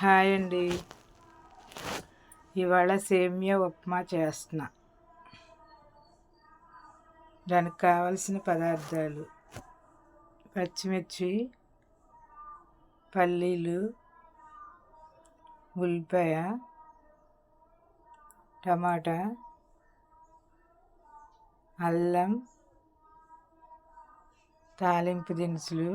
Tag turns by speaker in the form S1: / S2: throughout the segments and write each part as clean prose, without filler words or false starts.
S1: Hi అండి. ఇవాళ సేమియా ఉప్మా చేస్తున్నా. దానికి కావలసిన పదార్థాలు: పచ్చిమిర్చి, పల్లీలు, ఉల్లిపాయ, టమాటా, అల్లం, తాలింపు దినుసులు,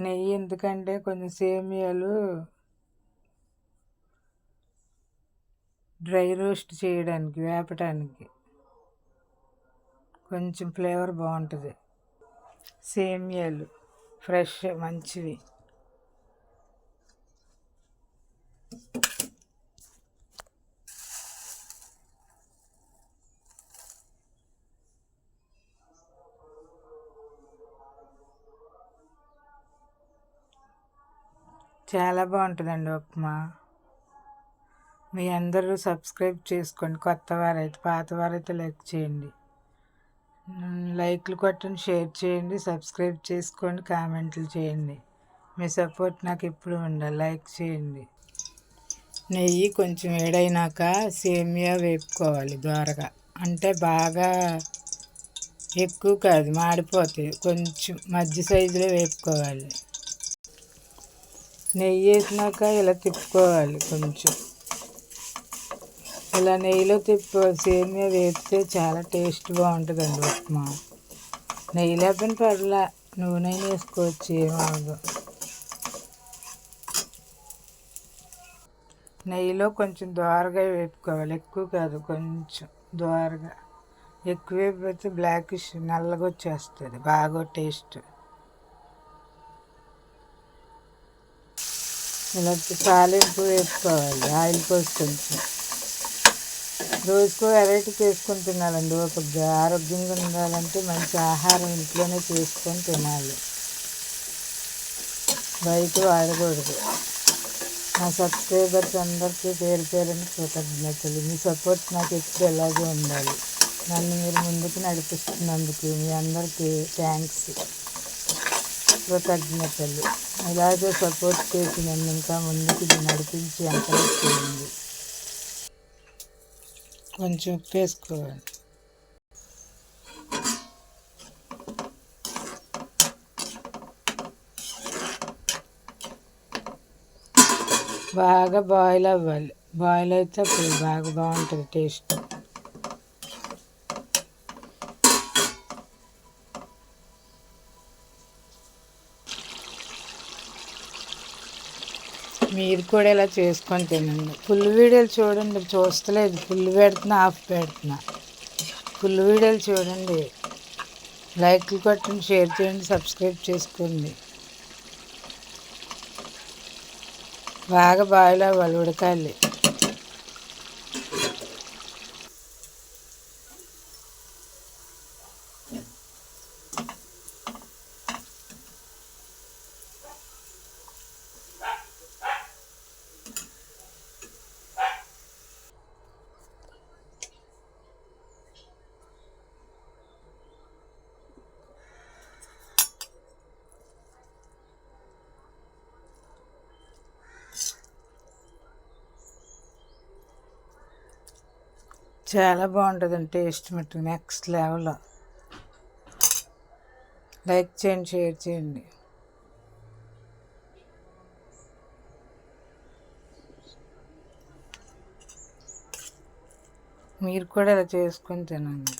S1: నెయ్యి ఎందుకంటే కొంచెం సేమియాలు డ్రై రోస్ట్ చేయడానికి, వేపటానికి కొంచెం ఫ్లేవర్ బాగుంటుంది. సేమియాలు ఫ్రెష్ మంచివి. చాలా బాగుంటుందండి ఉప్మా. మీ అందరూ సబ్స్క్రైబ్ చేసుకోండి. కొత్త వారైతే, పాత వారైతే లైక్ చేయండి. లైక్లు కొట్టండి, షేర్ చేయండి, సబ్స్క్రైబ్ చేసుకోండి, కామెంట్లు చేయండి. మీ సపోర్ట్ నాకు ఎప్పుడు ఉండాలి. లైక్ చేయండి. నెయ్యి కొంచెం వేడైనాక సేమియా వేపుకోవాలి దోరగా. అంటే బాగా ఎక్కువ కాదు, మాడిపోతాయి. కొంచెం మధ్య సైజులో వేపుకోవాలి. నెయ్యి వేసినాక ఇలా తిప్పుకోవాలి. కొంచెం ఇలా నెయ్యిలో సేమియా వేపితే చాలా టేస్ట్ బాగుంటుందండి ఉప్మా. నెయ్యి లేకపోయినా పర్లా, నూనె వేసుకోవచ్చు, ఏమవదు. నెయ్యిలో కొంచెం దోరగా వేపుకోవాలి, ఎక్కువ కాదు, కొంచెం దోరగా. ఎక్కువ వేపితే బ్లాకిష్ నల్లగా వచ్చేస్తుంది, బాగా టేస్ట్. ఇలా తాలింపు వేసుకోవాలి, ఆయిల్ పోసి కొంచెం. రోజుకో వెరైటీ చేసుకొని తినాలండి. ఒక ఆరోగ్యంగా ఉండాలంటే మంచి ఆహారం ఇంట్లోనే చేసుకొని తినాలి, బయట వాడకూడదు. నా సబ్స్క్రైబర్స్ అందరికీ పేరు పేరుని కృతజ్ఞతలు. మీ సపోర్ట్ నాకు ఎప్పుడు ఎలాగే ఉండాలి. నన్ను మీరు ముందుకు నడిపిస్తున్నందుకు మీ అందరికీ థ్యాంక్స్, కృతజ్ఞతలు. ఇలాగే సపోర్ట్ చేసి నన్ను ఇంకా ముందుకు నడిపించి ఎంకరేజ్ చేయండి. కొంచెం ఉప్పు వేసుకోవాలి. బాగా బాయిల్ అవ్వాలి. బాయిల్ అయితే అప్పుడు బాగా బాగుంటుంది టేస్ట్. మీరు కూడా ఇలా చేసుకొని తినండి. ఫుల్ వీడియోలు చూడండి. చూస్తలేదు, ఫుల్ పెడుతున్నా, ఆఫ్ పెడుతున్నా. ఫుల్ వీడియోలు చూడండి, లైక్లు కొట్టండి, షేర్ చేయండి, సబ్స్క్రైబ్ చేసుకోండి. బాగా బాయిల్ అవ్వాలి, ఉడకాలి. చాలా బాగుంటుందండి టేస్ట్ మట్టు నెక్స్ట్ లెవెల్. లైక్ చేయండి, షేర్ చేయండి. మీరు కూడా ఇలా చేసుకొని తినండి.